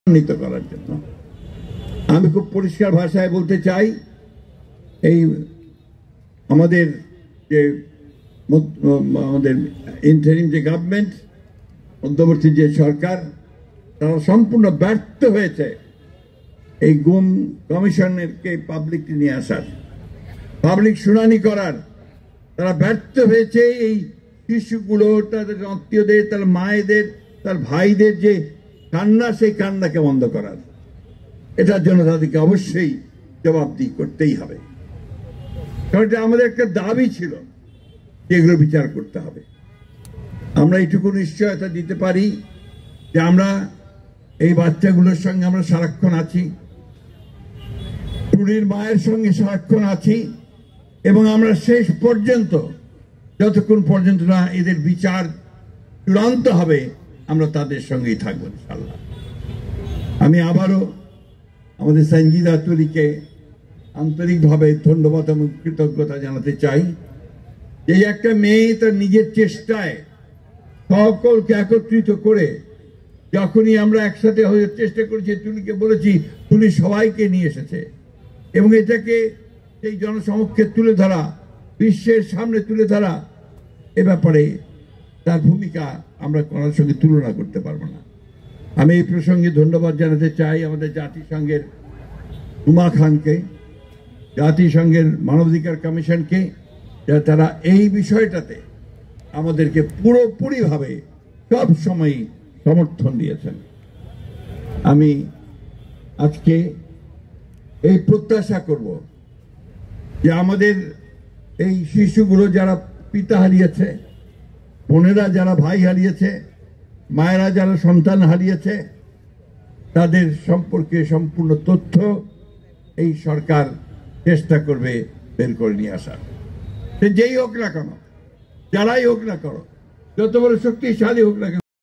ত্বরান্বিত করার জন্য আমি খুব পরিষ্কার ভাষায় বলতে চাই, এই আমাদের যে ইন্টারিম যে গভর্নমেন্ট, মধ্যবর্তী যে সরকার, তারা সম্পূর্ণ ব্যর্থ হয়েছে এই গুম কমিশনকে পাবলিককে নিয়ে আসার, পাবলিক শুনানি করার। তারা ব্যর্থ হয়েছে এই শিশুগুলো, তাদের আত্মীয়দের, তার মায়েদের, তার ভাইদের যে কান্না, সেই কান্নাকে বন্ধ করার। এটার জন্য তাদেরকে অবশ্যই জবাবদিহি করতেই হবে, কারণ এটা আমাদের একটা দাবি ছিল, যেগুলো বিচার করতে হবে। আমরা এইটুকু নিশ্চয়তা দিতে পারি যে আমরা এই বাচ্চাগুলোর সঙ্গে আমরা সারাক্ষণ আছি, টুরির মায়ের সঙ্গে সারাক্ষণ আছি, এবং আমরা শেষ পর্যন্ত, যতক্ষণ পর্যন্ত না এদের বিচার চূড়ান্ত হবে, আমরা তাদের সঙ্গেই থাকবো ইনশাআল্লাহ। আমি আবারও আমাদের সঞ্জিদা তুলিকে আন্তরিকভাবে ধন্যবাদ এবং কৃতজ্ঞতা জানাতে চাই, যে একটা মেয়ে তার নিজের চেষ্টায় সকলকে একত্রিত করে, যখনই আমরা একসাথে হয়ে চেষ্টা করেছি, তুলিকে বলেছি, তুলি সবাইকে নিয়ে এসেছে, এবং এটাকে সেই জনসমক্ষে তুলে ধরা, বিশ্বের সামনে তুলে ধরা, এ ব্যাপারে তার ভূমিকা আমরা কারোর সঙ্গে তুলনা করতে পারবো না। আমি এই প্রসঙ্গে ধন্যবাদ জানাতে চাই আমাদের জাতিসংঘের উমা খানকে, জাতিসংঘের মানবাধিকার কমিশনকে, যারা তারা এই বিষয়টাতে আমাদেরকে পুরোপুরিভাবে সব সময় সমর্থন দিয়েছেন। আমি আজকে এই প্রত্যাশা করব যে আমাদের এই শিশুগুলো যারা পিতা হারিয়েছে, বোনেরা যারা ভাই হারিয়েছে, মায়েরা যারা সন্তান হারিয়েছে, তাদের সম্পর্কে সম্পূর্ণ তথ্য এই সরকার চেষ্টা করবে বের করে নিয়ে আসার। সে যেই হোক না কেন, যারাই হোক না কেন, যত বড় শক্তিশালী হোক না কেন,